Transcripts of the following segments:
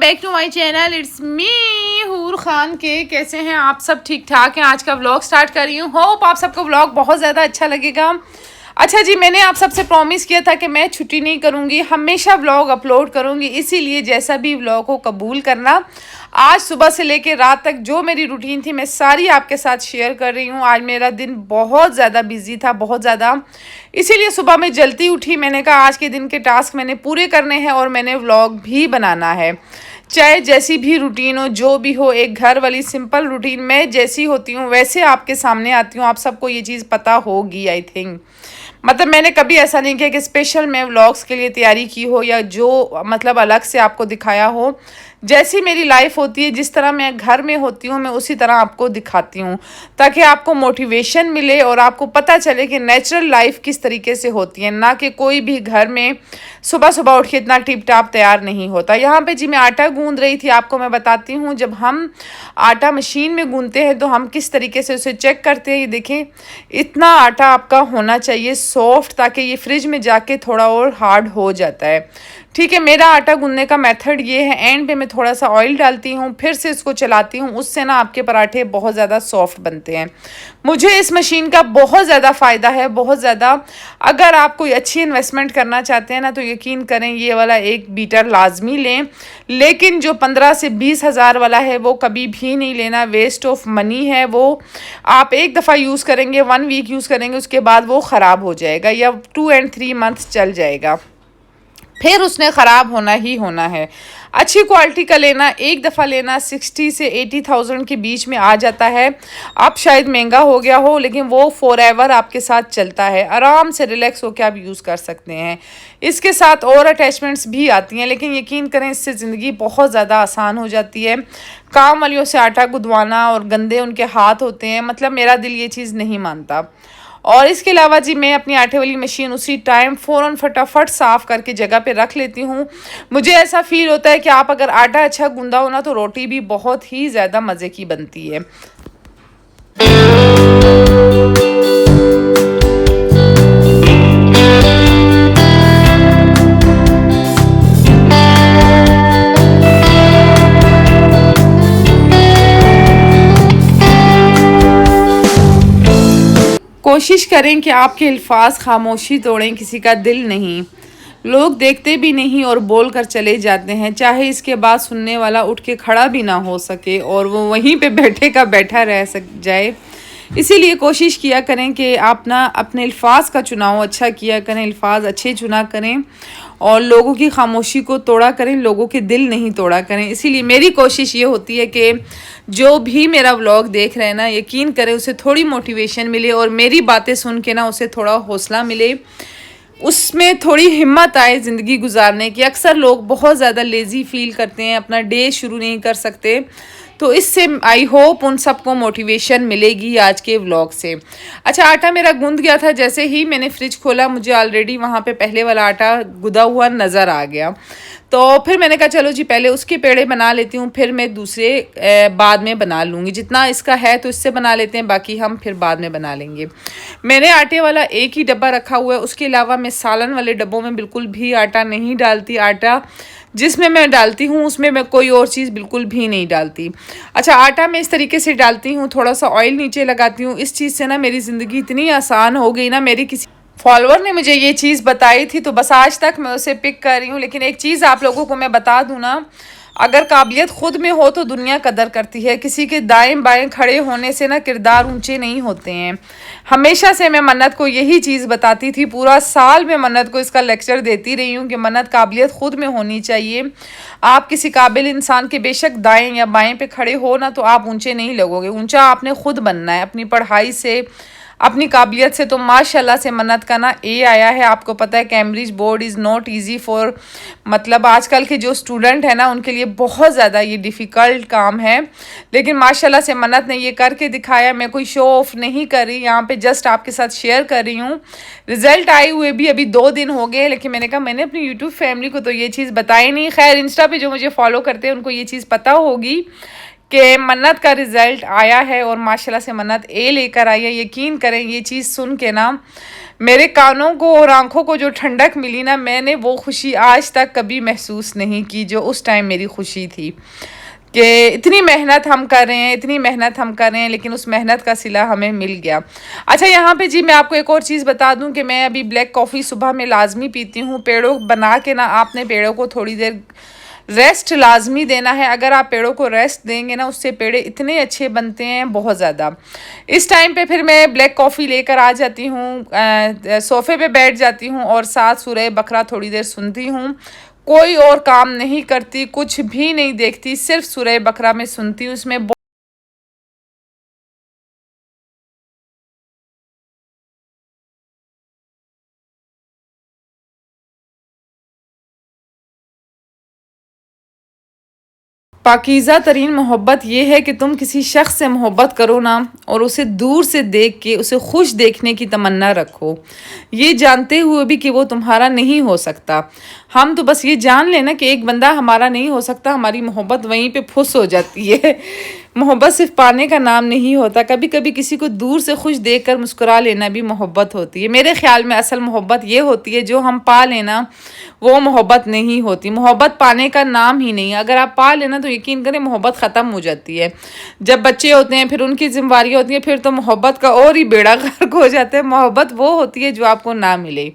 Back to my channel. It's me Hoor Khan के। कैसे हैं आप सब? ठीक ठाक हैं। आज का व्लॉग स्टार्ट कर रही हूँ। होप आप सबको व्लॉग बहुत ज़्यादा अच्छा लगेगा। अच्छा जी, मैंने आप सबसे प्रॉमिस किया था कि मैं छुट्टी नहीं करूँगी, हमेशा व्लॉग अपलोड करूँगी, इसीलिए जैसा भी व्लॉग को कबूल करना। आज सुबह से लेकर रात तक जो मेरी रूटीन थी मैं सारी आपके साथ शेयर कर रही हूँ। आज मेरा दिन बहुत ज़्यादा बिजी था, बहुत ज़्यादा, इसीलिए सुबह मैं जल्दी उठी। मैंने कहा आज के दिन के टास्क मैंने पूरे करने हैं और मैंने व्लॉग भी बनाना है। चाहे जैसी भी रूटीन हो, जो भी हो, एक घर वाली सिंपल रूटीन मैं जैसी होती हूँ वैसे आपके सामने आती हूँ। आप सबको ये चीज़ पता होगी आई थिंक। मतलब मैंने कभी ऐसा नहीं किया कि स्पेशल मैं व्लॉग्स के लिए तैयारी की हो या जो मतलब अलग से आपको दिखाया हो। जैसी मेरी लाइफ होती है, जिस तरह मैं घर में होती हूँ, मैं उसी तरह आपको दिखाती हूँ, ताकि आपको मोटिवेशन मिले और आपको पता चले कि नेचुरल लाइफ किस तरीके से होती है। ना कि कोई भी घर में सुबह सुबह उठ के इतना टिप टाप तैयार नहीं होता। यहाँ पे जी मैं आटा गूंद रही थी, आपको मैं बताती हूँ। जब हम आटा मशीन में गूंदते हैं तो हम किस तरीके से उसे चेक करते हैं। ये देखें, इतना आटा आपका होना चाहिए सॉफ्ट, ताकि ये फ्रिज में जाके थोड़ा और हार्ड हो जाता है। ठीक है, मेरा आटा गूंदने का मेथड ये है। एंड पे मैं थोड़ा सा ऑयल डालती हूँ, फिर से इसको चलाती हूँ, उससे ना आपके पराठे बहुत ज़्यादा सॉफ्ट बनते हैं। मुझे इस मशीन का बहुत ज़्यादा फ़ायदा है, बहुत ज़्यादा। अगर आप कोई अच्छी इन्वेस्टमेंट करना चाहते हैं ना, तो यकीन करें ये वाला एक बीटर लाजमी लें। लेकिन जो 15 से 20 हज़ार वाला है वो कभी भी नहीं लेना, वेस्ट ऑफ मनी है वो। आप एक दफ़ा यूज़ करेंगे, 1 वीक यूज़ करेंगे, उसके बाद वो ख़राब हो जाएगा या 2 and 3 मंथ्स चल जाएगा, फिर उसने ख़राब होना ही होना है। अच्छी क्वालिटी का लेना, एक दफ़ा लेना 60 से 80,000 के बीच में आ जाता है। अब शायद महंगा हो गया हो, लेकिन वो फॉरएवर आपके साथ चलता है। आराम से रिलैक्स होकर आप यूज़ कर सकते हैं। इसके साथ और अटैचमेंट्स भी आती हैं, लेकिन यकीन करें इससे ज़िंदगी बहुत ज़्यादा आसान हो जाती है। काम वालियों से आटा गुदवाना और गंदे उनके हाथ होते हैं, मतलब मेरा दिल ये चीज़ नहीं मानता। और इसके अलावा जी मैं अपनी आटे वाली मशीन उसी टाइम फ़ौरन फटाफट साफ़ करके जगह पे रख लेती हूँ। मुझे ऐसा फ़ील होता है कि आप अगर आटा अच्छा गूंदा हो ना, तो रोटी भी बहुत ही ज़्यादा मज़े की बनती है। कोशिश करें कि आपके अल्फाज खामोशी तोड़ें, किसी का दिल नहीं। लोग देखते भी नहीं और बोल कर चले जाते हैं, चाहे इसके बाद सुनने वाला उठ के खड़ा भी ना हो सके और वो वहीं पे बैठे का बैठा रह जाए। इसीलिए कोशिश किया करें कि आप ना अपने अल्फाज का चुनाव अच्छा किया करें, अल्फाज अच्छे चुना करें और लोगों की खामोशी को तोड़ा करें, लोगों के दिल नहीं तोड़ा करें। इसीलिए मेरी कोशिश ये होती है कि जो भी मेरा व्लॉग देख रहे हैं ना, यकीन करें उसे थोड़ी मोटिवेशन मिले और मेरी बातें सुन के ना उसे थोड़ा हौसला मिले, उसमें थोड़ी हिम्मत आए ज़िंदगी गुजारने की। अक्सर लोग बहुत ज़्यादा लेज़ी फील करते हैं, अपना डे शुरू नहीं कर सकते, तो इससे आई होप उन सबको मोटिवेशन मिलेगी आज के व्लॉग से। अच्छा, आटा मेरा गूंद गया था। जैसे ही मैंने फ्रिज खोला, मुझे ऑलरेडी वहाँ पे पहले वाला आटा गुदा हुआ नज़र आ गया। तो फिर मैंने कहा चलो जी पहले उसके पेड़े बना लेती हूँ, फिर मैं दूसरे बाद में बना लूँगी। जितना इसका है तो इससे बना लेते हैं, बाकी हम फिर बाद में बना लेंगे। मैंने आटे वाला एक ही डब्बा रखा हुआ है, उसके अलावा मैं सालन वाले डब्बों में बिल्कुल भी आटा नहीं डालती। आटा जिसमें मैं डालती हूँ उसमें मैं कोई और चीज़ बिल्कुल भी नहीं डालती। अच्छा, आटा मैं इस तरीके से डालती हूँ, थोड़ा सा ऑयल नीचे लगाती हूँ। इस चीज़ से ना मेरी ज़िंदगी इतनी आसान हो गई ना, मेरी किसी फॉलोअर ने मुझे ये चीज़ बताई थी, तो बस आज तक मैं उसे पिक कर रही हूँ। लेकिन एक चीज़ आप लोगों को मैं बता दूँ ना, अगर काबिलियत खुद में हो तो दुनिया कदर करती है। किसी के दाएं बाएं खड़े होने से ना किरदार ऊंचे नहीं होते हैं। हमेशा से मैं मन्नत को यही चीज़ बताती थी, पूरा साल मैं मन्नत को इसका लेक्चर देती रही हूँ कि मन्नत, काबिलियत खुद में होनी चाहिए। आप किसी काबिल इंसान के बेशक दाएं या बाएं पे खड़े हो ना, तो आप ऊंचे नहीं लगोगे। ऊंचा आपने खुद बनना है अपनी पढ़ाई से, अपनी काबिलियत से। तो माशाल्लाह से मन्नत का ना ए आया है। आपको पता है Cambridge board is not easy for, मतलब आजकल के जो स्टूडेंट है ना उनके लिए बहुत ज़्यादा ये डिफ़िकल्ट काम है। लेकिन माशाल्लाह से मन्नत ने ये करके दिखाया। मैं कोई शो ऑफ नहीं कर रही यहाँ पे, जस्ट आपके साथ शेयर कर रही हूँ। रिज़ल्ट आए हुए भी अभी 2 दिन हो गए, लेकिन मैंने कहा मैंने अपनी यूट्यूब फैमिली को तो ये चीज़ बताई नहीं। खैर, इंस्टा पे जो मुझे फॉलो करते हैं उनको ये चीज़ पता होगी कि मन्नत का रिज़ल्ट आया है और माशाल्लाह से मन्नत ए लेकर आई है। यकीन करें ये चीज़ सुन के ना मेरे कानों को और आंखों को जो ठंडक मिली ना, मैंने वो खुशी आज तक कभी महसूस नहीं की जो उस टाइम मेरी खुशी थी। कि इतनी मेहनत हम कर रहे हैं, इतनी मेहनत हम कर रहे हैं, लेकिन उस मेहनत का सिला हमें मिल गया। अच्छा, यहाँ पे जी मैं आपको एक और चीज़ बता दूँ कि मैं अभी ब्लैक कॉफ़ी सुबह में लाजमी पीती हूँ। पेड़ों बना के ना, आपने पेड़ों को थोड़ी देर रेस्ट लाजमी देना है। अगर आप पेड़ों को रेस्ट देंगे ना, उससे पेड़ इतने अच्छे बनते हैं, बहुत ज़्यादा। इस टाइम पे फिर मैं ब्लैक कॉफ़ी लेकर आ जाती हूँ, सोफ़े पे बैठ जाती हूँ और साथ सूरह बकरा थोड़ी देर सुनती हूँ। कोई और काम नहीं करती, कुछ भी नहीं देखती, सिर्फ सूरह बकरा में सुनती हूँ। उसमें पाकीज़ा तरीन मोहब्बत ये है कि तुम किसी शख्स से मोहब्बत करो ना, और उसे दूर से देख के उसे खुश देखने की तमन्ना रखो, ये जानते हुए भी कि वो तुम्हारा नहीं हो सकता। हम तो बस ये जान लेना कि एक बंदा हमारा नहीं हो सकता, हमारी मोहब्बत वहीं पे फुस हो जाती है। मोहब्बत सिर्फ पाने का नाम नहीं होता, कभी कभी किसी को दूर से खुश देखकर मुस्कुरा लेना भी मोहब्बत होती है। मेरे ख्याल में असल मोहब्बत ये होती है, जो हम पा लेना वो मोहब्बत नहीं होती। मोहब्बत पाने का नाम ही नहीं, अगर आप पा लेना तो यकीन करें मोहब्बत ख़त्म हो जाती है। जब बच्चे होते हैं, फिर उनकी जिम्मेवारियाँ होती हैं, फिर तो मोहब्बत का और ही बेड़ा गर्क हो जाता है। मोहब्बत वो होती है जो आपको ना मिले,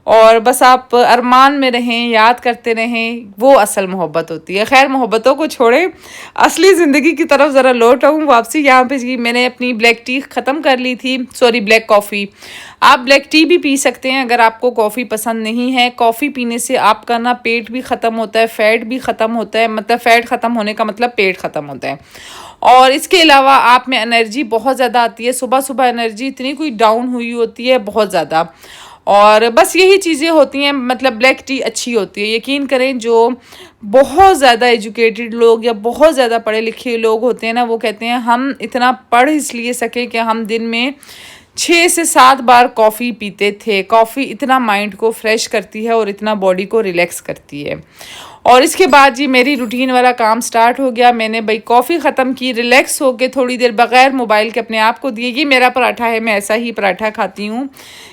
और बस आप अरमान में रहें, याद करते रहें, वो असल मोहब्बत होती है। खैर, मोहब्बतों को छोड़ें, असली ज़िंदगी की तरफ ज़रा लौट आऊँ वापसी। यहाँ पे जी मैंने अपनी ब्लैक टी ख़त्म कर ली थी, सॉरी ब्लैक कॉफ़ी। आप ब्लैक टी भी पी सकते हैं अगर आपको कॉफ़ी पसंद नहीं है। कॉफ़ी पीने से आपका ना पेट भी ख़त्म होता है, फ़ैट भी ख़त्म होता है, मतलब फ़ैट ख़त्म होने का मतलब पेट ख़त्म होता है। और इसके अलावा आप में एनर्जी बहुत ज़्यादा आती है। सुबह सुबह एनर्जी इतनी कोई डाउन हुई होती है, बहुत ज़्यादा। और बस यही चीज़ें होती हैं, मतलब ब्लैक टी अच्छी होती है। यकीन करें, जो बहुत ज़्यादा एजुकेटेड लोग या बहुत ज़्यादा पढ़े लिखे लोग होते हैं ना, वो कहते हैं हम इतना पढ़ इसलिए सके कि हम दिन में 6 से 7 बार कॉफ़ी पीते थे। कॉफ़ी इतना माइंड को फ्रेश करती है और इतना बॉडी को रिलैक्स करती है। और इसके बाद जी मेरी रूटीन वाला काम स्टार्ट हो गया। मैंने भाई कॉफ़ी ख़त्म की, रिलैक्स होके थोड़ी देर बग़ैर मोबाइल के अपने आप को दिए। ये मेरा पराठा है, मैं ऐसा ही पराठा खाती हूँ,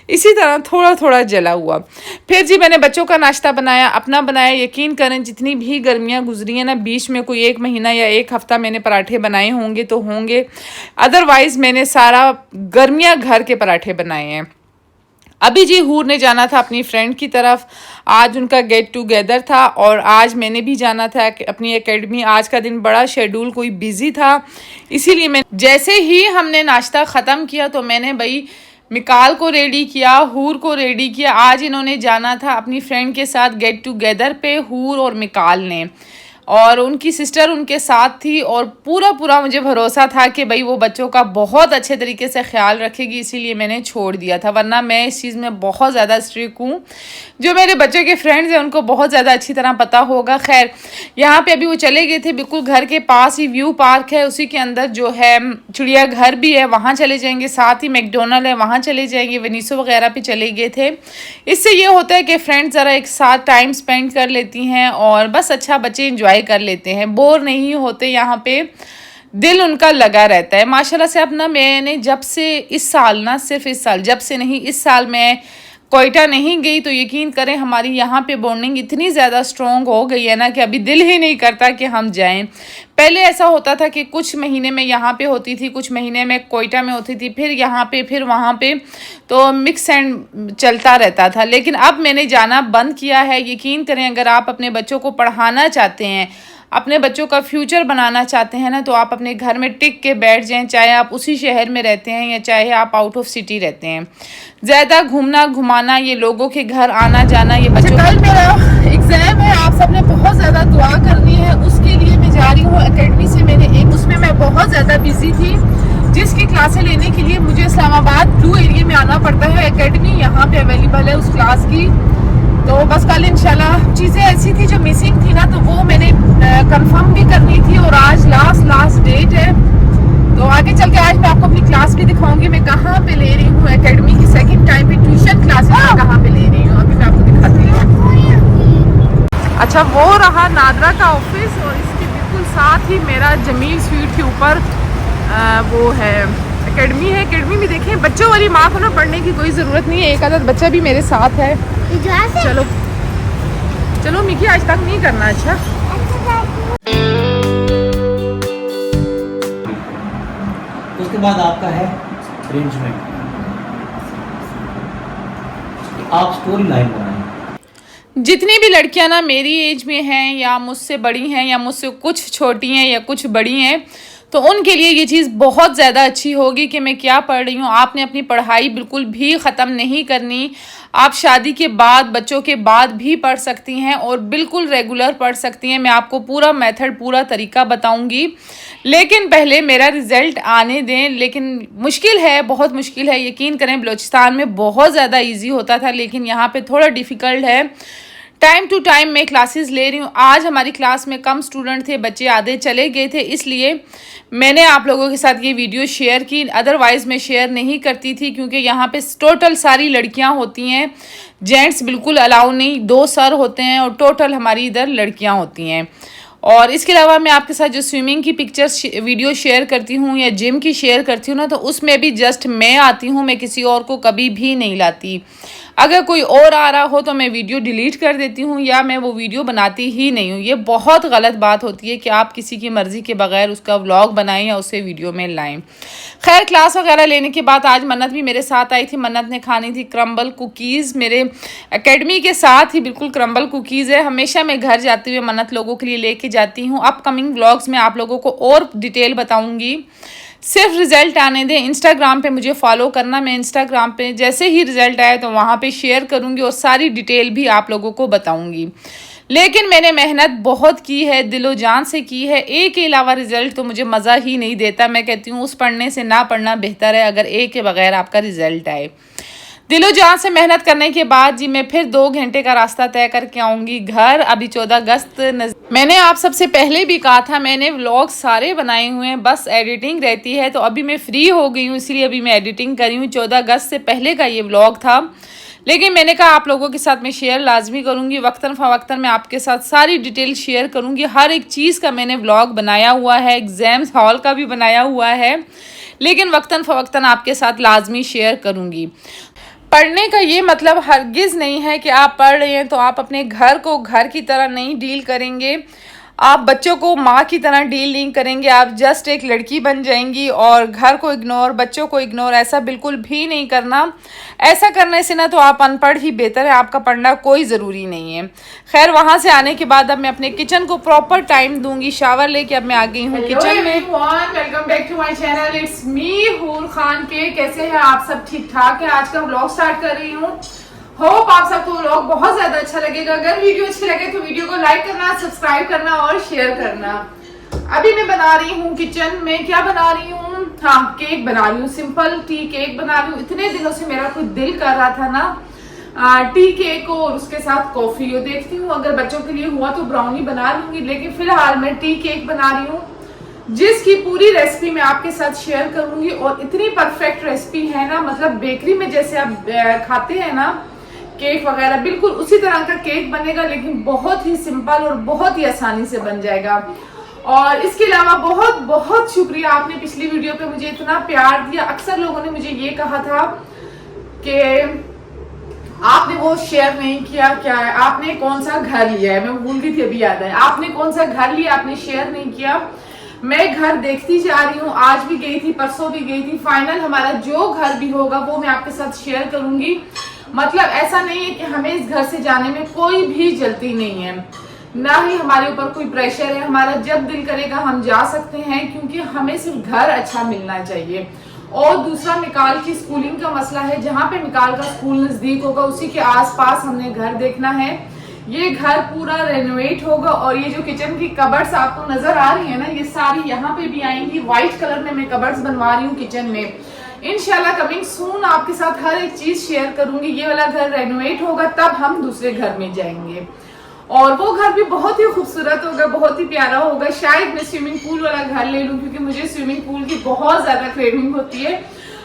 इसी तरह थोड़ा थोड़ा जला हुआ। फिर जी मैंने बच्चों का नाश्ता बनाया, अपना बनाया। यकीन करें, जितनी भी गर्मियाँ गुजरी हैं ना, बीच में कोई 1 महीना या 1 हफ़्ता मैंने पराठे बनाए होंगे तो होंगे, अदरवाइज़ मैंने सारा गर्मियाँ घर के पराठे बनाए हैं। अभी जी हूर ने जाना था अपनी फ्रेंड की तरफ, आज उनका गेट टुगेदर था, और आज मैंने भी जाना था अपनी एकेडमी। आज का दिन बड़ा शेड्यूल कोई बिजी था, इसीलिए मैं जैसे ही हमने नाश्ता ख़त्म किया तो मैंने भाई मिकाल को रेडी किया, हूर को रेडी किया। आज इन्होंने जाना था अपनी फ्रेंड के साथ गेट टुगेदर पे, हूर और मिकाल ने, और उनकी सिस्टर उनके साथ थी। और पूरा मुझे भरोसा था कि भाई वो बच्चों का बहुत अच्छे तरीके से ख्याल रखेगी, इसीलिए मैंने छोड़ दिया था। वरना मैं इस चीज़ में बहुत ज़्यादा स्ट्रिक्ट हूँ। जो मेरे बच्चों के फ्रेंड्स हैं उनको बहुत ज़्यादा अच्छी तरह पता होगा। खैर, यहाँ पे अभी वो चले गए थे, बिल्कुल घर के पास ही व्यू पार्क है, उसी के अंदर जो है चिड़ियाघर भी है, वहाँ चले जाएंगे। साथ ही मैकडोनल्ड है, वहाँ चले जाएंगे। वेनिसो वगैरह पे चले गए थे। इससे ये होता है कि फ्रेंड्स ज़रा एक साथ टाइम स्पेंड कर लेती हैं और बस अच्छा बच्चे इंजॉय कर लेते हैं, बोर नहीं होते। यहाँ पे दिल उनका लगा रहता है माशाल्लाह से। अब ना मैंने जब से इस साल ना, सिर्फ इस साल, जब से नहीं, इस साल मैं कोयटा नहीं गई, तो यकीन करें हमारी यहाँ पे बॉन्डिंग इतनी ज़्यादा स्ट्रॉन्ग हो गई है ना कि अभी दिल ही नहीं करता कि हम जाएं। पहले ऐसा होता था कि कुछ महीने में यहाँ पे होती थी, कुछ महीने में कोयटा में होती थी, फिर यहाँ पे, फिर वहाँ पे, तो मिक्स एंड चलता रहता था। लेकिन अब मैंने जाना बंद किया है। यकीन करें, अगर आप अपने बच्चों को पढ़ाना चाहते हैं, अपने बच्चों का फ्यूचर बनाना चाहते हैं ना, तो आप अपने घर में टिक के बैठ जाएं, चाहे आप उसी शहर में रहते हैं या चाहे आप आउट ऑफ सिटी रहते हैं। ज़्यादा घूमना घुमाना, ये लोगों के घर आना जाना, ये बच्चों कल मेरा एग्ज़ाम है, आप सबने बहुत ज़्यादा दुआ करनी है। उसके लिए मैं जा रही हूँ एकेडमी से। उसमें मैं बहुत ज़्यादा बिजी थी, जिसकी क्लासें लेने के लिए मुझे इस्लामाबाद ब्लू एरिया में आना पड़ता है। एकेडमी यहाँ पे अवेलेबल है उस क्लास की। तो बस कल इंशाल्लाह चीज़ें ऐसी थी जो मिसिंग थी ना, तो वो मैंने कंफर्म भी करनी थी, और आज लास्ट डेट है। तो आगे चल के आज मैं आपको अपनी क्लास भी दिखाऊंगी, मैं कहाँ पे ले रही हूँ एकेडमी की सेकंड टाइम पे ट्यूशन क्लास कहाँ पे ले रही हूँ, अभी मैं आपको दिखाती हूँ। अच्छा, वो रहा नादरा का ऑफिस, और इसके बिल्कुल साथ ही मेरा जमील स्वीट के ऊपर वो है एकेडमी है। एकेडमी में देखें बच्चों वाली माँ को ना पढ़ने की कोई ज़रूरत नहीं है, एक आधा बच्चा भी मेरे साथ है। चलो चलो मिकी आज तक नहीं करना। अच्छा उसके बाद आपका है अरेंजमेंट, आप स्टोरी लाइन बनाएं। जितनी भी लड़कियां ना मेरी एज में हैं या मुझसे बड़ी हैं या मुझसे कुछ छोटी हैं या कुछ बड़ी हैं, तो उनके लिए ये चीज़ बहुत ज़्यादा अच्छी होगी कि मैं क्या पढ़ रही हूँ। आपने अपनी पढ़ाई बिल्कुल भी ख़त्म नहीं करनी। आप शादी के बाद, बच्चों के बाद भी पढ़ सकती हैं और बिल्कुल रेगुलर पढ़ सकती हैं। मैं आपको पूरा मेथड, पूरा तरीका बताऊंगी, लेकिन पहले मेरा रिज़ल्ट आने दें। लेकिन मुश्किल है, बहुत मुश्किल है, यकीन करें। बलूचिस्तान में बहुत ज़्यादा ईजी होता था, लेकिन यहाँ पर थोड़ा डिफ़िकल्ट है। टाइम टू टाइम मैं क्लासेस ले रही हूँ। आज हमारी क्लास में कम स्टूडेंट थे, बच्चे आधे चले गए थे, इसलिए मैंने आप लोगों के साथ ये वीडियो शेयर की। अदरवाइज़ मैं शेयर नहीं करती थी, क्योंकि यहाँ पे टोटल सारी लड़कियाँ होती हैं, जेंट्स बिल्कुल अलाउ नहीं। 2 सर होते हैं और टोटल हमारी इधर लड़कियाँ होती हैं। और इसके अलावा मैं आपके साथ जो स्विमिंग की पिक्चर्स वीडियो शेयर करती हूँ या जिम की शेयर करती हूँ ना, तो उसमें भी जस्ट मैं आती हूँ, मैं किसी और को कभी भी नहीं लाती। अगर कोई और आ रहा हो तो मैं वीडियो डिलीट कर देती हूँ या मैं वो वीडियो बनाती ही नहीं हूँ। ये बहुत गलत बात होती है कि आप किसी की मर्ज़ी के बगैर उसका व्लॉग बनाएं या उसे वीडियो में लाएं। खैर, क्लास वगैरह लेने के बाद आज मन्नत भी मेरे साथ आई थी। मन्नत ने खानी थी क्रम्बल कुकीज़। मेरे एकेडमी के साथ ही बिल्कुल क्रम्बल कुकीज़ है। हमेशा मैं घर जाते हुए मन्नत लोगों के लिए लेके जाती हूँ। अपकमिंग व्लॉग्स में आप लोगों को और डिटेल बताऊँगी। सिर्फ रिज़ल्ट आने दें। इंस्टाग्राम पे मुझे फॉलो करना। मैं इंस्टाग्राम पे जैसे ही रिज़ल्ट आए तो वहाँ पे शेयर करूँगी और सारी डिटेल भी आप लोगों को बताऊँगी। लेकिन मैंने मेहनत बहुत की है, दिलो जान से की है। ए के अलावा रिज़ल्ट तो मुझे मज़ा ही नहीं देता। मैं कहती हूँ उस पढ़ने से ना पढ़ना बेहतर है, अगर ए के बगैर आपका रिज़ल्ट आए। दिलो जान से मेहनत करने के बाद जी मैं फिर 2 घंटे का रास्ता तय करके आऊँगी घर। अभी 14 अगस्त मैंने आप सबसे पहले भी कहा था, मैंने व्लॉग सारे बनाए हुए हैं, बस एडिटिंग रहती है। तो अभी मैं फ्री हो गई हूँ, इसलिए अभी मैं एडिटिंग करी हूँ। 14 अगस्त से पहले का ये व्लॉग था, लेकिन मैंने कहा आप लोगों के साथ मैं शेयर लाजमी करूँगी। वक्तन फ़वक्तन मैं आपके साथ सारी डिटेल शेयर करूँगी। हर एक चीज़ का मैंने व्लॉग बनाया हुआ है, एग्ज़ाम्स हॉल का भी बनाया हुआ है, लेकिन वक्तन फ़वक्तन आपके साथ लाजमी शेयर करूँगी। पढ़ने का ये मतलब हरगिज़ नहीं है कि आप पढ़ रहे हैं तो आप अपने घर को घर की तरह नहीं डील करेंगे, आप बच्चों को माँ की तरह डील नहीं करेंगे। आप जस्ट एक लड़की बन जाएंगी और घर को इग्नोर, बच्चों को इग्नोर, ऐसा बिल्कुल भी नहीं करना। ऐसा करने से ना तो आप अनपढ़ ही बेहतर है, आपका पढ़ना कोई ज़रूरी नहीं है। खैर, वहाँ से आने के बाद अब मैं अपने किचन को प्रॉपर टाइम दूंगी। शावर लेके अब मैं आ गई हूँ किचन में। Welcome back to my channel, it's me Hoor Khan के। कैसे हैं आप सब? ठीक ठाक है। आज का व्लॉग स्टार्ट कर रही हूँ। होप आप सबको व्लॉग बहुत ज्यादा अच्छा लगेगा। अगर वीडियो अच्छी लगे तो वीडियो को लाइक करना, सब्सक्राइब करना और शेयर करना। अभी मैं बना रही हूँ किचन में, क्या बना रही हूँ, हाँ केक बना रही हूँ, सिंपल टी केक बना रही हूँ। इतने दिनों से मेरा कुछ दिल कर रहा था ना टी केक और उसके साथ कॉफी। और देखती हूँ अगर बच्चों के लिए हुआ तो ब्राउनी बना लूंगी, लेकिन फिलहाल मैं टी केक बना रही हूँ, जिसकी पूरी रेसिपी मैं आपके साथ शेयर करूंगी। और इतनी परफेक्ट रेसिपी है ना, मतलब बेकरी में जैसे आप खाते हैं ना केक वगैरह, बिल्कुल उसी तरह का केक बनेगा, लेकिन बहुत ही सिंपल और बहुत ही आसानी से बन जाएगा। और इसके अलावा बहुत बहुत शुक्रिया, आपने पिछली वीडियो पे मुझे इतना प्यार दिया। अक्सर लोगों ने मुझे ये कहा था कि आपने वो शेयर नहीं किया, क्या है आपने कौन सा घर लिया है, मैं भूल गई थी, अभी याद है, आपने कौन सा घर लिया, आपने शेयर नहीं किया। मैं घर देखती जा रही हूँ, आज भी गई थी, परसों भी गई थी। फाइनल हमारा जो घर भी होगा वो मैं आपके साथ शेयर करूंगी। मतलब ऐसा नहीं है कि हमें इस घर से जाने में कोई भी जल्दी नहीं है, ना ही हमारे ऊपर कोई प्रेशर है। हमारा जब दिल करेगा हम जा सकते हैं, क्योंकि हमें सिर्फ घर अच्छा मिलना चाहिए। और दूसरा मिकाल की स्कूलिंग का मसला है, जहाँ पे मिकाल का स्कूल नजदीक होगा उसी के आसपास हमने घर देखना है। ये घर पूरा रेनोवेट होगा और ये जो किचन की कबर्ड्स आपको नजर आ रही है ना, ये सारी यहाँ पे भी आएंगी। व्हाइट कलर में मैं कबर्ड्स बनवा रही हूँ किचन में। इंशाल्लाह कमिंग सून आपके साथ हर एक चीज शेयर करूंगी। ये वाला घर रेनोवेट होगा तब हम दूसरे घर में जाएंगे, और वो घर भी बहुत ही खूबसूरत होगा, बहुत ही प्यारा होगा। शायद मैं स्विमिंग पूल वाला घर ले लूं, क्योंकि मुझे स्विमिंग पूल की बहुत ज्यादा क्रेविंग होती है।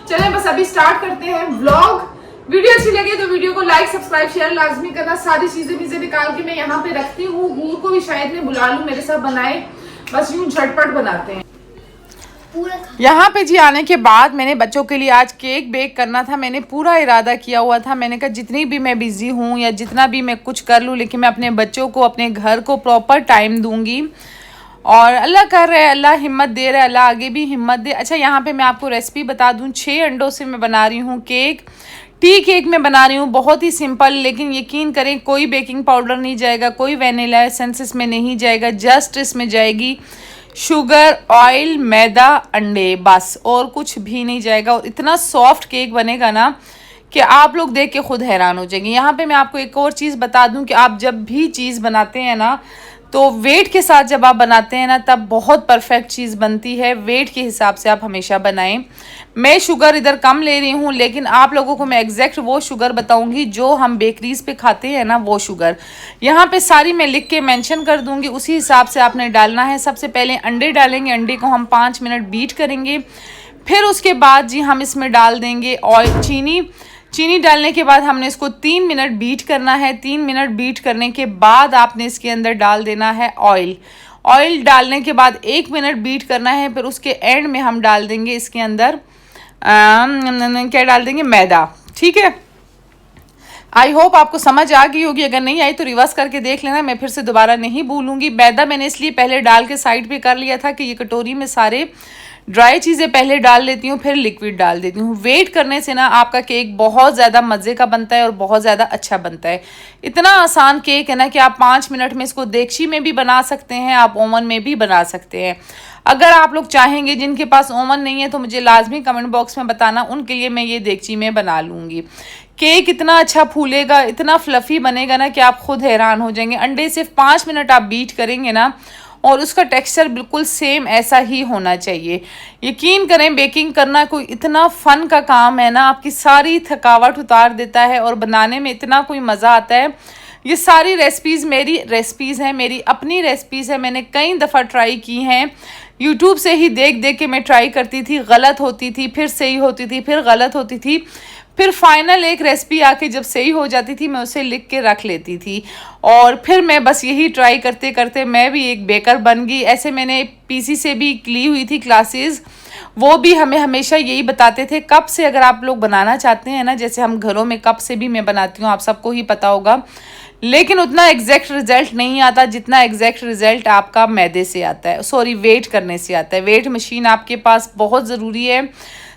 चले बस अभी स्टार्ट करते हैं व्लॉग। वीडियो अच्छी लगे तो वीडियो को लाइक, सब्सक्राइब, शेयर लाजमी करना। सारी चीजें निकाल के मैं यहाँ पे रखती हूँ। हूर को भी शायद मैं बुला लूं मेरे साथ बनाए, बस यूं झटपट बनाते हैं। यहाँ पे जी आने के बाद मैंने बच्चों के लिए आज केक बेक करना था। मैंने पूरा इरादा किया हुआ था, मैंने कहा जितनी भी मैं बिज़ी हूँ या जितना भी मैं कुछ कर लूँ, लेकिन मैं अपने बच्चों को, अपने घर को प्रॉपर टाइम दूँगी। और अल्लाह कर रहा है, अल्लाह हिम्मत दे रहा है, अल्लाह आगे भी हिम्मत दे। अच्छा, यहाँ पे मैं आपको रेसिपी बता दूँ, 6 अंडों से मैं बना रही हूँ केक। टी केक में बना रही हूँ, बहुत ही सिंपल, लेकिन यकीन करें कोई बेकिंग पाउडर नहीं जाएगा, कोई वैनिला एसेंस इसमें नहीं जाएगा, जस्ट इसमें जाएगी शुगर, ऑयल, मैदा, अंडे, बस, और कुछ भी नहीं जाएगा। और इतना सॉफ्ट केक बनेगा ना कि आप लोग देख के खुद हैरान हो जाएंगे। यहाँ पे मैं आपको एक और चीज़ बता दूँ कि आप जब भी चीज़ बनाते हैं ना, तो वेट के साथ जब आप बनाते हैं ना, तब बहुत परफेक्ट चीज़ बनती है। वेट के हिसाब से आप हमेशा बनाएं। मैं शुगर इधर कम ले रही हूँ, लेकिन आप लोगों को मैं एग्जैक्ट वो शुगर बताऊँगी जो हम बेकरीज पे खाते हैं ना, वो शुगर। यहाँ पे सारी मैं लिख के मेंशन कर दूँगी, उसी हिसाब से आपने डालना है। सबसे पहले अंडे डालेंगे, अंडे को हम 5 मिनट बीट करेंगे। फिर उसके बाद जी हम इसमें डाल देंगे ऑयल, चीनी डालने के बाद हमने इसको 3 मिनट बीट करना है। 3 मिनट बीट करने के बाद आपने इसके अंदर डाल देना है ऑयल। ऑयल डालने के बाद 1 मिनट बीट करना है। फिर उसके एंड में हम डाल देंगे इसके अंदर क्या डाल देंगे, मैदा। ठीक है, आई होप आपको समझ आ गई होगी। अगर नहीं आई तो रिवर्स करके देख लेना, मैं फिर से दोबारा नहीं भूलूंगी। मैदा मैंने इसलिए पहले डाल के साइड पे कर लिया था कि ये कटोरी में सारे ड्राई चीज़ें पहले डाल लेती हूँ, फिर लिक्विड डाल देती हूँ। वेट करने से ना आपका केक बहुत ज़्यादा मज़े का बनता है और बहुत ज़्यादा अच्छा बनता है। इतना आसान केक है ना कि आप 5 मिनट में इसको देगची में भी बना सकते हैं, आप ओवन में भी बना सकते हैं। अगर आप लोग चाहेंगे, जिनके पास ओवन नहीं है, तो मुझे लाजमी कमेंट बॉक्स में बताना, उनके लिए मैं ये देगची में बना लूँगी। केक इतना अच्छा फूलेगा, इतना फ्लफ़ी बनेगा ना कि आप खुद हैरान हो जाएंगे। अंडे सिर्फ 5 मिनट आप बीट करेंगे ना, और उसका टेक्सचर बिल्कुल सेम ऐसा ही होना चाहिए। यकीन करें, बेकिंग करना कोई इतना फ़न का काम है ना, आपकी सारी थकावट उतार देता है और बनाने में इतना कोई मज़ा आता है। ये सारी रेसिपीज़ मेरी रेसिपीज़ हैं, मेरी अपनी रेसिपीज़ है। मैंने कई दफ़ा ट्राई की हैं, यूट्यूब से ही देख देख के मैं ट्राई करती थी, गलत होती थी, फिर सही होती थी, फिर गलत होती थी, फिर फाइनल एक रेसिपी आके जब सही हो जाती थी, मैं उसे लिख के रख लेती थी। और फिर मैं बस यही ट्राई करते करते मैं भी एक बेकर बन गई। ऐसे मैंने पीसी से भी ली हुई थी क्लासेस, वो भी हमें हमेशा यही बताते थे, कप से अगर आप लोग बनाना चाहते हैं ना, जैसे हम घरों में कप से भी मैं बनाती हूँ, आप सबको ही पता होगा, लेकिन उतना एग्जैक्ट रिजल्ट नहीं आता जितना एग्जैक्ट रिजल्ट आपका मैदे से आता है, सॉरी वेट करने से आता है। वेट मशीन आपके पास बहुत ज़रूरी है।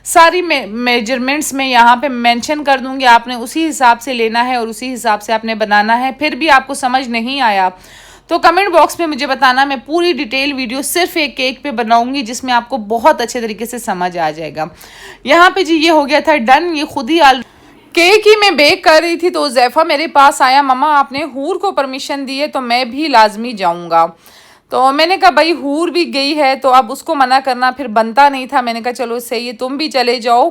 सारी मेजरमेंट्स में यहाँ पे मेंशन कर दूँगी, आपने उसी हिसाब से लेना है और उसी हिसाब से आपने बनाना है। फिर भी आपको समझ नहीं आया तो कमेंट बॉक्स में मुझे बताना, मैं पूरी डिटेल वीडियो सिर्फ एक केक पे बनाऊंगी जिसमें आपको बहुत अच्छे तरीके से समझ आ जाएगा। यहाँ पे जी ये हो गया था डन। ये खुद ही केक ही मैं बेक कर रही थी तो ज़ैफ़ा मेरे पास आया, मम्मा आपने हूर को परमिशन दी है तो मैं भी लाजमी जाऊँगा। तो मैंने कहा भाई हूर भी गई है तो अब उसको मना करना फिर बनता नहीं था। मैंने कहा चलो सही है, तुम भी चले जाओ।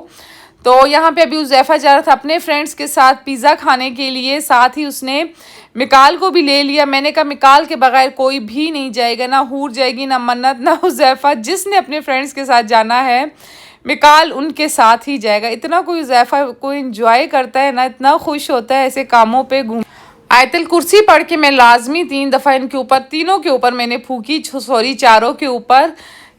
तो यहाँ पे अभी ज़ैफ़ा जा रहा था अपने फ्रेंड्स के साथ पिज़्ज़ा खाने के लिए, साथ ही उसने मिकाल को भी ले लिया। मैंने कहा मिकाल के बगैर कोई भी नहीं जाएगा, ना हूर जाएगी, ना मन्नत, ना ज़ैफ़ा। जिसने अपने फ्रेंड्स के साथ जाना है मिकाल उनके साथ ही जाएगा। इतना कोई ज़ैफ़ा कोई इंजॉय करता है ना, इतना खुश होता है ऐसे कामों पे घूम। आयतल कुर्सी पढ़ के मैं लाजमी 3 दफ़ा इनके ऊपर, तीनों के ऊपर मैंने फूकी, सॉरी चारों के ऊपर,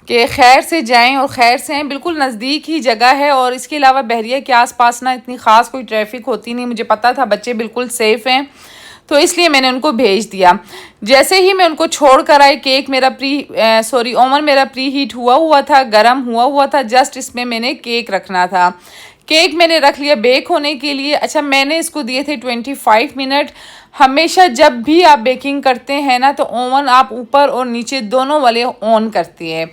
कि खैर से जाएं और खैर से आएँ। बिल्कुल नज़दीक ही जगह है और इसके अलावा बहरिया के आसपास ना इतनी ख़ास कोई ट्रैफिक होती नहीं। मुझे पता था बच्चे बिल्कुल सेफ़ हैं तो इसलिए मैंने उनको भेज दिया। जैसे ही मैं उनको छोड़ कर आई, केक मेरा ओवन मेरा प्री हीट हुआ था, गर्म हुआ था। जस्ट इसमें मैंने केक रखना था। केक मैंने रख लिया बेक होने के लिए। अच्छा, मैंने इसको दिए थे 25 मिनट। हमेशा जब भी आप बेकिंग करते हैं ना तो ओवन आप ऊपर और नीचे दोनों वाले ऑन करते हैं,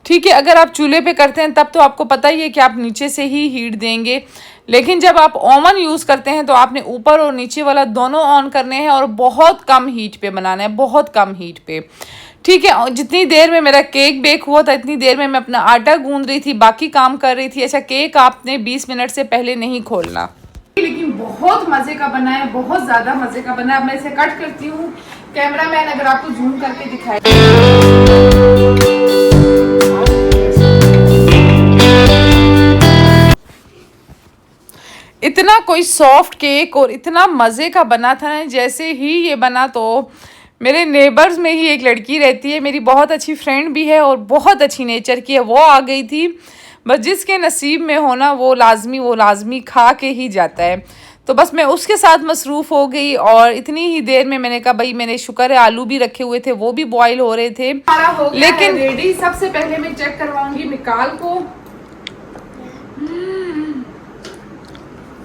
ठीक है। अगर आप चूल्हे पे करते हैं तब तो आपको पता ही है कि आप नीचे से ही हीट देंगे, लेकिन जब आप ओवन यूज़ करते हैं तो आपने ऊपर और नीचे वाला दोनों ऑन करने हैं और बहुत कम हीट पे बनाना है, बहुत कम हीट पे, ठीक है। और जितनी देर में मेरा केक बेक हुआ था इतनी देर में मैं अपना आटा गूंद रही थी, बाकी काम कर रही थी। अच्छा, केक आपने 20 मिनट से पहले नहीं खोलना, लेकिन बहुत मज़े का बना है, बहुत ज़्यादा मज़े का बना है। अब मैं इसे कट करती हूँ। कैमरामैन अगर आपको जूम करके दिखाए, इतना कोई सॉफ्ट केक और इतना मज़े का बना था ना, जैसे ही ये बना तो मेरे नेबर्स में ही एक लड़की रहती है, मेरी बहुत अच्छी फ्रेंड भी है और बहुत अच्छी नेचर की है, वो आ गई थी। बस जिसके नसीब में होना वो लाजमी खा के ही जाता है। तो बस मैं उसके साथ मसरूफ़ हो गई और इतनी ही देर में मैंने कहा भाई मैंने शुक्र है आलू भी रखे हुए थे, वो भी बॉईल हो रहे थे। लेकिन रेडी सबसे पहले मैं चेक करवाऊंगी मिकाल को।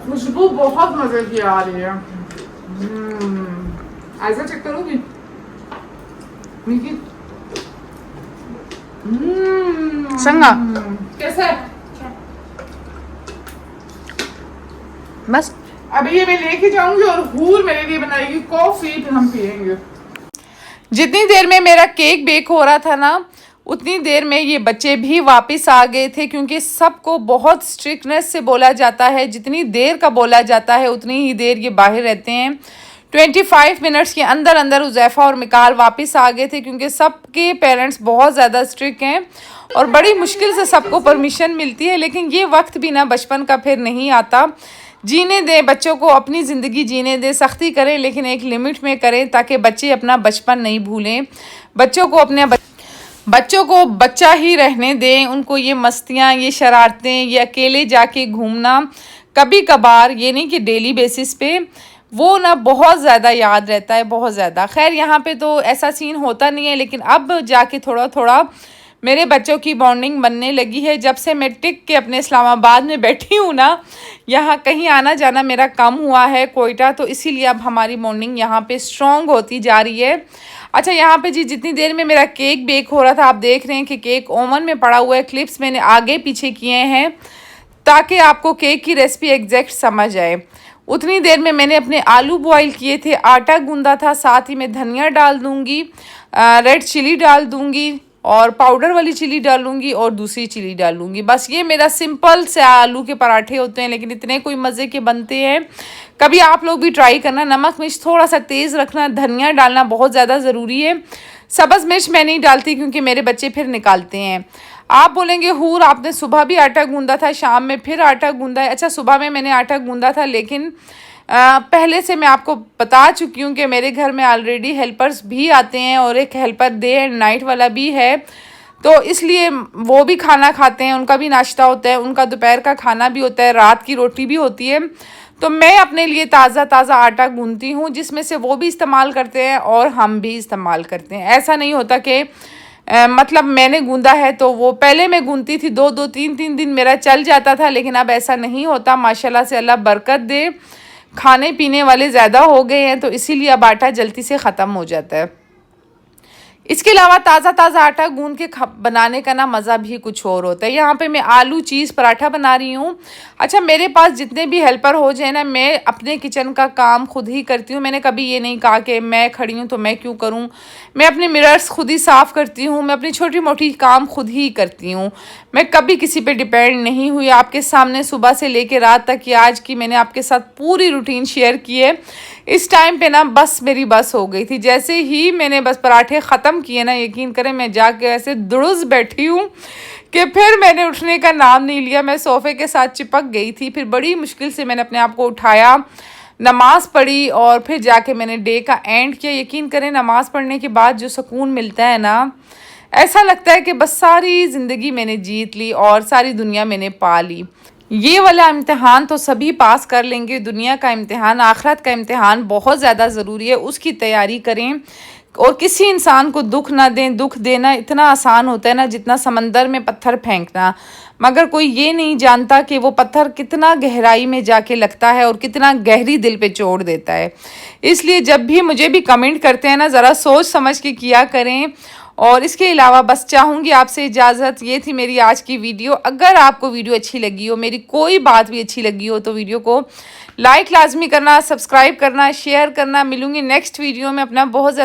खुशबू बहुत मजे की आ रही है। ऐसा चेक करोगी संगा कैसा है? बस अभी ये मैं लेके जाऊंगी और हूर मेरे लिए बनाएगी कॉफी, फिर हम पियेंगे। जितनी देर में मेरा केक बेक हो रहा था ना, उतनी देर में ये बच्चे भी वापस आ गए थे, क्योंकि सबको बहुत स्ट्रिक्टनेस से बोला जाता है, जितनी देर का बोला जाता है उतनी ही देर ये बाहर रहते हैं। 25 मिनट्स के अंदर अंदर उज़ैफ़ा और मिकाल वापस आ गए थे, क्योंकि सबके पेरेंट्स बहुत ज़्यादा स्ट्रिक्ट हैं और बड़ी मुश्किल से सबको परमिशन मिलती है। लेकिन ये वक्त भी ना बचपन का फिर नहीं आता। जीने दें बच्चों को, अपनी ज़िंदगी जीने दें, सख्ती करें लेकिन एक लिमिट में करें, ताकि बच्चे अपना बचपन नहीं भूलें। बच्चों को बच्चा ही रहने दें। उनको ये मस्तियाँ, ये शरारतें, ये अकेले जाके घूमना कभी कभार, ये नहीं कि डेली बेसिस पे, वो ना बहुत ज़्यादा याद रहता है, बहुत ज़्यादा। खैर यहाँ पे तो ऐसा सीन होता नहीं है, लेकिन अब जाके थोड़ा थोड़ा मेरे बच्चों की बॉन्डिंग बनने लगी है। जब से मैं टिक के अपने इस्लामाबाद में बैठी हूँ ना, यहाँ कहीं आना जाना मेरा कम हुआ है कोयटा, तो इसीलिए अब हमारी बॉन्डिंग यहाँ पे स्ट्रॉन्ग होती जा रही है। अच्छा यहाँ पे जी जितनी देर में मेरा केक बेक हो रहा था, आप देख रहे हैं कि केक ओवन में पड़ा हुआ है। क्लिप्स मैंने आगे पीछे किए हैं ताकि आपको केक की रेसिपी एग्जैक्ट समझ आए। उतनी देर में मैंने अपने आलू बॉईल किए थे, आटा गूंदा था, साथ ही मैं धनिया डाल दूँगी, रेड चिली डाल दूँगी और पाउडर वाली चिली डालूंगी और दूसरी चिली डालूंगी। बस ये मेरा सिंपल से आलू के पराठे होते हैं, लेकिन इतने कोई मज़े के बनते हैं। कभी आप लोग भी ट्राई करना। नमक मिर्च थोड़ा सा तेज़ रखना, धनिया डालना बहुत ज़्यादा ज़रूरी है। सब्ज़ मिर्च मैं नहीं डालती क्योंकि मेरे बच्चे फिर निकालते हैं। आप बोलेंगे हूर आपने सुबह भी आटा गूंदा था, शाम में फिर आटा गूंदा है। अच्छा सुबह में मैंने आटा गूंदा था, लेकिन पहले से मैं आपको बता चुकी हूँ कि मेरे घर में ऑलरेडी हेल्पर्स भी आते हैं और एक हेल्पर डे एंड नाइट वाला भी है, तो इसलिए वो भी खाना खाते हैं, उनका भी नाश्ता होता है, उनका दोपहर का खाना भी होता है, रात की रोटी भी होती है। तो मैं अपने लिए ताज़ा आटा गूंथती हूँ, जिसमें से वो भी इस्तेमाल करते हैं और हम भी इस्तेमाल करते हैं। ऐसा नहीं होता कि मतलब मैंने गूंदा है तो वो, पहले मैं गूंथती थी 2-2 3-3 दिन मेरा चल जाता था, लेकिन अब ऐसा नहीं होता। माशाल्लाह से अल्लाह बरकत दे, खाने पीने वाले ज़्यादा हो गए हैं, तो इसीलिए अब आटा जल्दी से ख़त्म हो जाता है। इसके अलावा ताज़ा आटा गूंद के बनाने का ना मज़ा भी कुछ और होता है। यहाँ पे मैं आलू चीज़ पराठा बना रही हूँ। अच्छा मेरे पास जितने भी हेल्पर हो जाए ना, मैं अपने किचन का काम खुद ही करती हूँ। मैंने कभी ये नहीं कहा कि मैं खड़ी हूँ तो मैं क्यों करूँ। मैं अपने मिरर्स खुद ही साफ़ करती हूँ, मैं अपनी छोटी मोटी काम खुद ही करती हूँ। मैं कभी किसी पे डिपेंड नहीं हुई। आपके सामने सुबह से लेकर रात तक की आज की मैंने आपके साथ पूरी रूटीन शेयर की है। इस टाइम पे ना बस मेरी बस हो गई थी। जैसे ही मैंने बस पराठे ख़त्म किए ना, यकीन करें मैं जाके ऐसे दुरुस बैठी हूँ कि फिर मैंने उठने का नाम नहीं लिया। मैं सोफ़े के साथ चिपक गई थी। फिर बड़ी मुश्किल से मैंने अपने आप को उठाया, नमाज़ पढ़ी और फिर जाके मैंने डे का एंड किया। यकीन करें नमाज़ पढ़ने के बाद जो सुकून मिलता है ना, ऐसा लगता है कि बस सारी ज़िंदगी मैंने जीत ली और सारी दुनिया मैंने पा ली। ये वाला इम्तिहान तो सभी पास कर लेंगे, दुनिया का इम्तिहान, आखिरत का इम्तिहान बहुत ज़्यादा ज़रूरी है, उसकी तैयारी करें और किसी इंसान को दुख ना दें। दुख देना इतना आसान होता है ना जितना समंदर में पत्थर फेंकना, मगर कोई ये नहीं जानता कि वो पत्थर कितना गहराई में जाके लगता है और कितना गहरी दिल पे चोट देता है। इसलिए जब भी मुझे भी कमेंट करते हैं ना, ज़रा सोच समझ के किया करें। और इसके अलावा बस चाहूँगी आपसे इजाज़त। ये थी मेरी आज की वीडियो। अगर आपको वीडियो अच्छी लगी हो, मेरी कोई बात भी अच्छी लगी हो, तो वीडियो को लाइक लाजमी करना, सब्सक्राइब करना, शेयर करना। मिलूँगी नेक्स्ट वीडियो में। अपना बहुत ज़्यादा